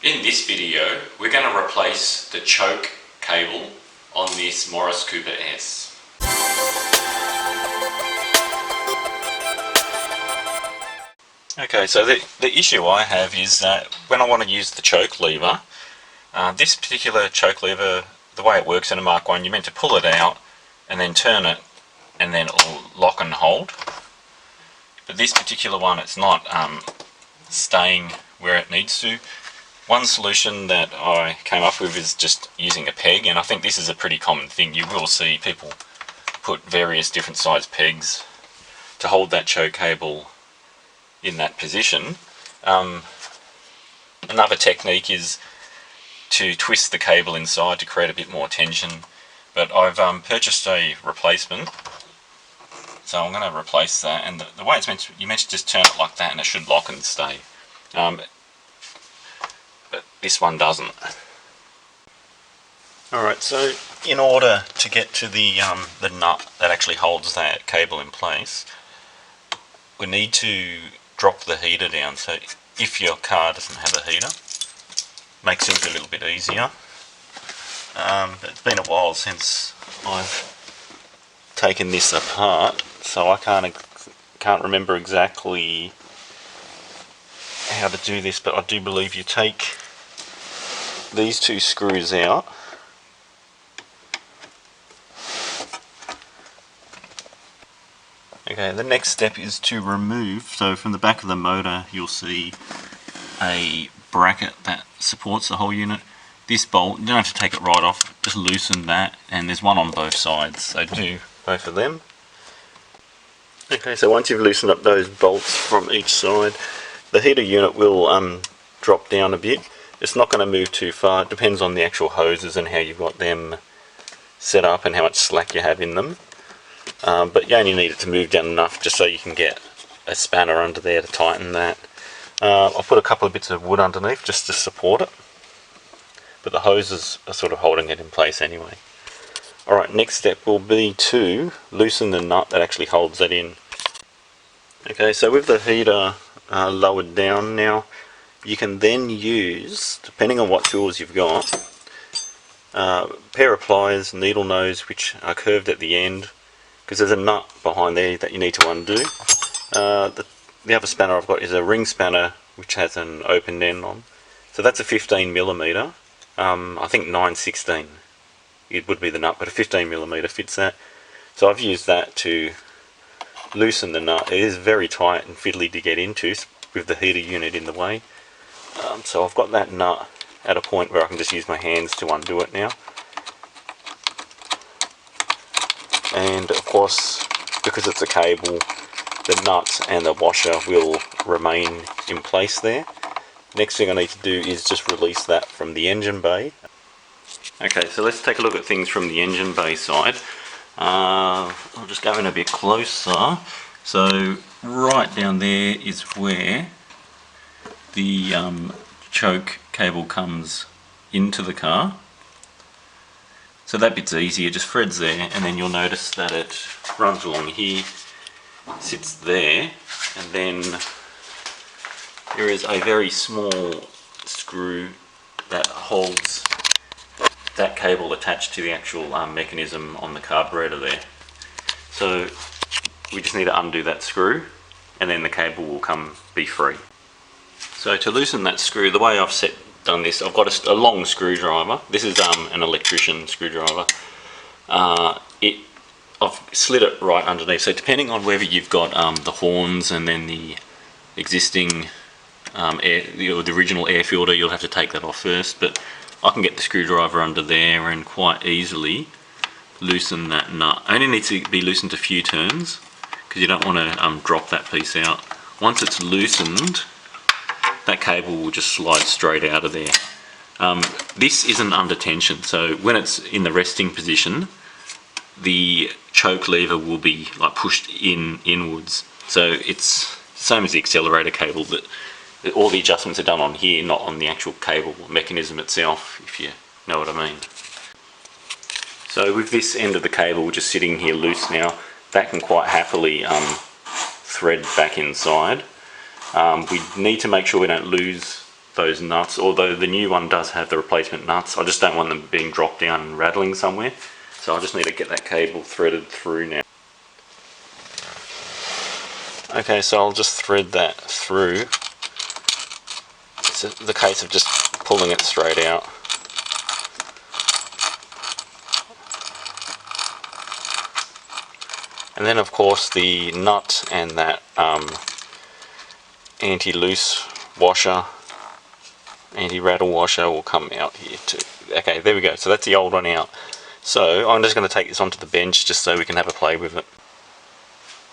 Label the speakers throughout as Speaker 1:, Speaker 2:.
Speaker 1: In this video, we're going to replace the choke cable on this Morris Cooper S. Okay, so the issue I have is that when I want to use the choke lever, this particular choke lever, the way it works in a Mark 1, you're meant to pull it out and then turn it and then it'll lock and hold. But this particular one, it's not staying where it needs to. One solution that I came up with is just using a peg, and I think this is a pretty common thing. You will see people put various different size pegs to hold that choke cable in that position. Another technique is to twist the cable inside to create a bit more tension, but I've purchased a replacement, so I'm going to replace that. And the way it's meant to, you meant to just turn it like that and it should lock and stay, but this one doesn't. Alright, so in order to get to the nut that actually holds that cable in place, we need to drop the heater down. So if your car doesn't have a heater, makes things a little bit easier. But it's been a while since I've taken this apart, so I can't remember exactly how to do this, but I do believe you take these two screws out. Okay, the next step is to remove, so from the back of the motor you'll see a bracket that supports the whole unit. This bolt, you don't have to take it right off, just loosen that, and there's one on both sides, so do both of them. Okay, so once you've loosened up those bolts from each side, the heater unit will drop down a bit. It's not going to move too far. It depends on the actual hoses and how you've got them set up and how much slack you have in them. But you only need it to move down enough just so you can get a spanner under there to tighten that. I'll put a couple of bits of wood underneath just to support it, but the hoses are sort of holding it in place anyway. Alright, next step will be to loosen the nut that actually holds it in. Okay, so with the heater lowered down now, you can then use, depending on what tools you've got, a pair of pliers, needle nose, which are curved at the end, because there's a nut behind there that you need to undo. The other spanner I've got is a ring spanner which has an open end on. So that's a 15mm. I think 9/16 it would be the nut, but a 15mm fits that. So I've used that to loosen the nut. It is very tight and fiddly to get into with the heater unit in the way. So I've got that nut at a point where I can just use my hands to undo it now. And of course, because it's a cable, the nut and the washer will remain in place there. Next thing I need to do is just release that from the engine bay. Okay, so let's take a look at things from the engine bay side. I'll just go in a bit closer. So right down there is where the choke cable comes into the car. So that bit's easy, it just threads there, and then you'll notice that it runs along here, sits there, and then there is a very small screw that holds that cable attached to the actual mechanism on the carburetor there. So we just need to undo that screw, and then the cable will be free. So to loosen that screw, the way I've done this, I've got a long screwdriver. This is an electrician screwdriver. I've slid it right underneath, so depending on whether you've got the horns and then the existing the original air filter, you'll have to take that off first, but I can get the screwdriver under there and quite easily loosen that nut. It only needs to be loosened a few turns because you don't want to drop that piece out. Once it's loosened, that cable will just slide straight out of there. This isn't under tension, so when it's in the resting position, the choke lever will be like pushed inwards. So it's the same as the accelerator cable, that all the adjustments are done on here, not on the actual cable mechanism itself, if you know what I mean. So with this end of the cable just sitting here loose now, that can quite happily thread back inside. We need to make sure we don't lose those nuts, although the new one does have the replacement nuts. I just don't want them being dropped down and rattling somewhere, so I just need to get that cable threaded through now. Okay, so I'll just thread that through. It's the case of just pulling it straight out. And then of course the nut and that anti-loose washer, anti-rattle washer will come out here too. Okay, there we go, so that's the old one out. So I'm just going to take this onto the bench just so we can have a play with it.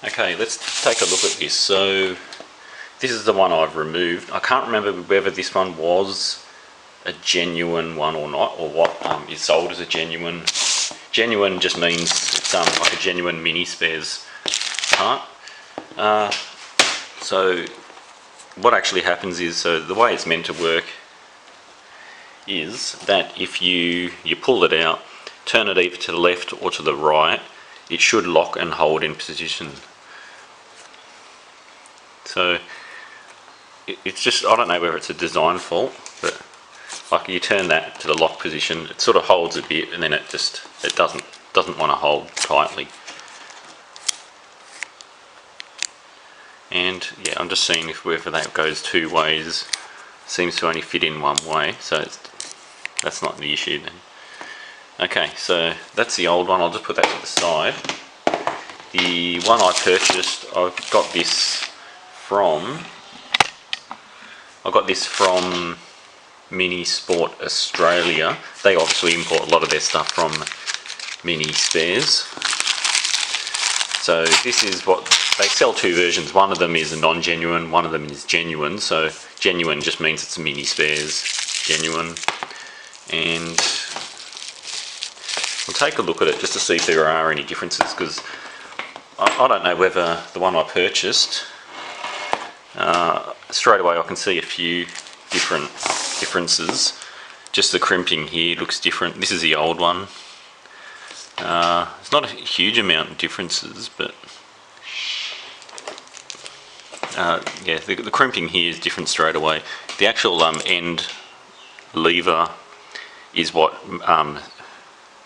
Speaker 1: Okay, let's take a look at this. So this is the one I've removed. I can't remember whether this one was a genuine one or not, or what is sold as a genuine. Genuine just means it's like a genuine Minispares part. So what actually happens is, so the way it's meant to work is that if you pull it out, turn it either to the left or to the right, it should lock and hold in position. So it's just, I don't know whether it's a design fault, but like you turn that to the lock position, it sort of holds a bit, and then it doesn't want to hold tightly. And yeah, I'm just seeing if whether that goes two ways. Seems to only fit in one way, so that's not the issue then. Okay, so that's the old one. I'll just put that to the side. The one I purchased, I got this from Minisport Australia. They obviously import a lot of their stuff from Minispares. So this is what they sell, two versions. One of them is a non-genuine, one of them is genuine. So genuine just means it's a Minispares genuine. And we'll take a look at it just to see if there are any differences, because I don't know whether the one I purchased, straight away I can see a few differences. Just the crimping here looks different. This is the old one. It's not a huge amount of differences, but yeah, the crimping here is different straight away. The actual end lever is what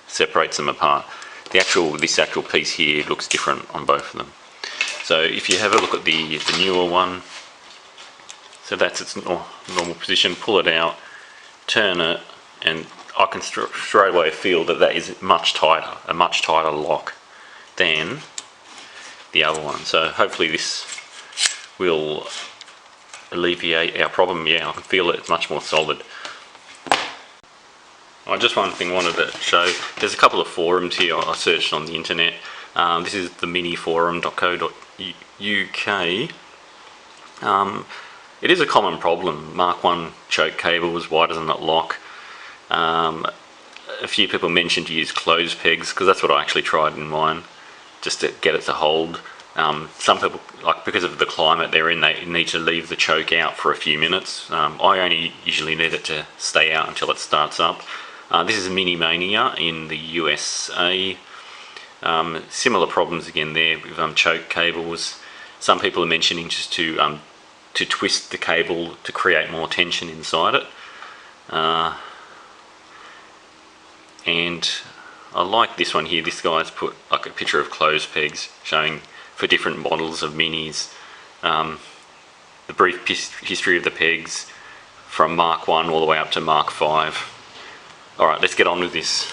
Speaker 1: separates them apart. This actual piece here looks different on both of them. So if you have a look at the newer one, so that's its normal position, pull it out, turn it, and I can straight away feel that is a much tighter lock than the other one. So hopefully this will alleviate our problem. Yeah, I can feel it's much more solid. Just one thing I wanted to show. There's a couple of forums here I searched on the internet. This is the miniforum.co.uk. It is a common problem. Mark 1 choke cables, why doesn't it lock? A few people mentioned to use clothes pegs, because that's what I actually tried in mine, just to get it to hold. Some people, like because of the climate they're in, they need to leave the choke out for a few minutes. I only usually need it to stay out until it starts up. This is a Mini Mania in the USA. Similar problems again there with choke cables. Some people are mentioning just to twist the cable to create more tension inside it. And I like this one here. This guy's put like a picture of clothes pegs showing for different models of minis, the brief history of the pegs from Mark 1 all the way up to Mark 5. Alright, let's get on with this.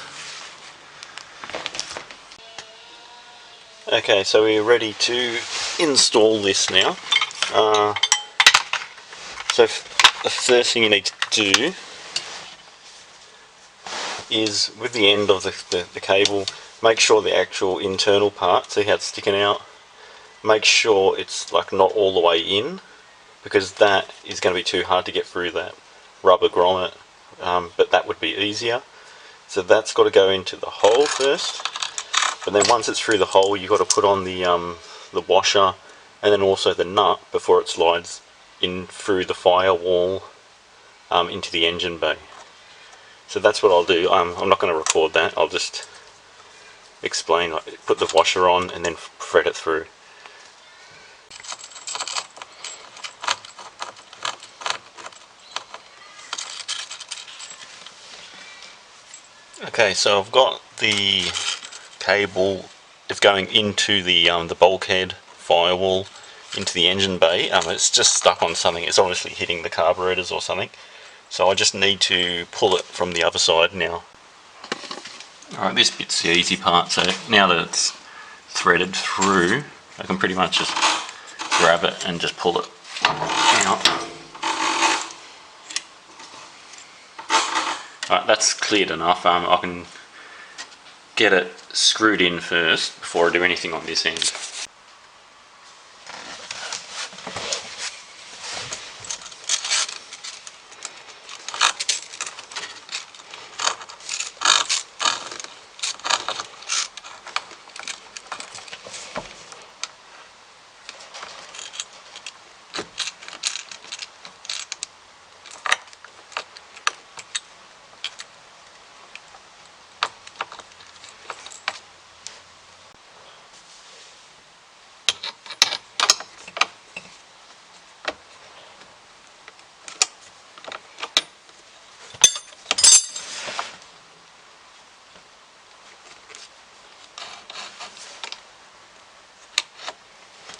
Speaker 1: Okay, so we're ready to install this now. So the first thing you need to do is, with the end of the cable, make sure the actual internal part, see how it's sticking out, make sure it's like not all the way in, because that is going to be too hard to get through that rubber grommet, but that would be easier. So that's got to go into the hole first, but then once it's through the hole you've got to put on the washer and then also the nut before it slides in through the firewall into the engine bay. So that's what I'll do. I'm not going to record that, I'll just explain, like, put the washer on and then thread it through. Okay, so I've got the cable. It's going into the bulkhead firewall into the engine bay. It's just stuck on something. It's obviously hitting the carburetors or something. So I just need to pull it from the other side now. Alright, this bit's the easy part. So now that it's threaded through, I can pretty much just grab it and just pull it out. Alright, that's cleared enough. I can get it screwed in first before I do anything on this end.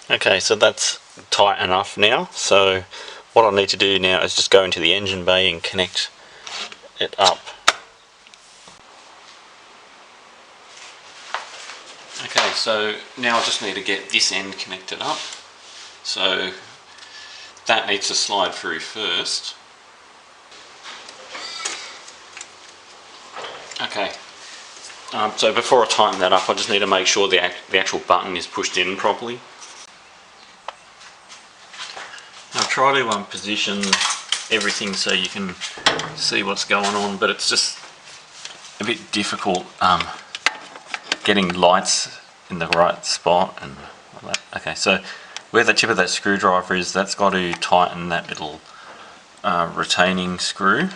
Speaker 1: Okay, so that's tight enough now. So what I need to do now is just go into the engine bay and connect it up. Okay, so now I just need to get this end connected up. So that needs to slide through first. Okay, so before I tighten that up, I just need to make sure the actual button is pushed in properly. I'll try to position everything so you can see what's going on, but it's just a bit difficult getting lights in the right spot and all that. Okay, so where the tip of that screwdriver is, that's got to tighten that little retaining screw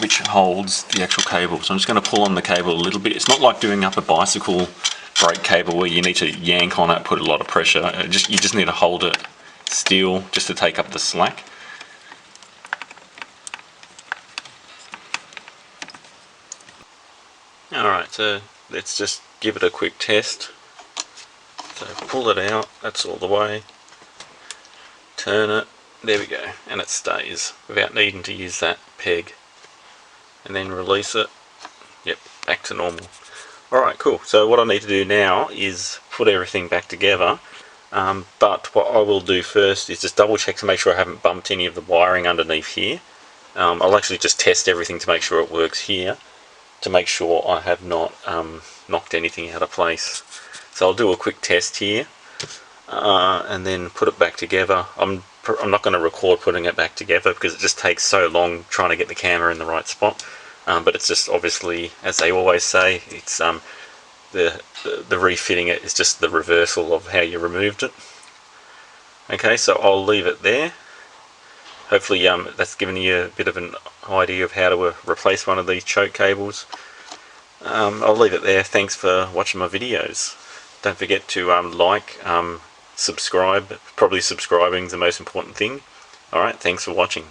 Speaker 1: which holds the actual cable. So I'm just going to pull on the cable a little bit. It's not like doing up a bicycle brake cable where you need to yank on it, put a lot of pressure. You just need to hold it still just to take up the slack. Alright, so let's just give it a quick test. So pull it out, that's all the way. Turn it, there we go, and it stays without needing to use that peg. And then release it. Yep, back to normal. Alright, cool. So what I need to do now is put everything back together. But what I will do first is just double check to make sure I haven't bumped any of the wiring underneath here. I'll actually just test everything to make sure it works here, to make sure I have not knocked anything out of place. So I'll do a quick test here and then put it back together. I'm not going to record putting it back together because it just takes so long trying to get the camera in the right spot. But it's just obviously, as they always say, it's the refitting it is just the reversal of how you removed it. Okay, so I'll leave it there. Hopefully that's given you a bit of an idea of how to replace one of these choke cables. I'll leave it there. Thanks for watching my videos. Don't forget to like, subscribe. Probably subscribing is the most important thing. Alright, thanks for watching.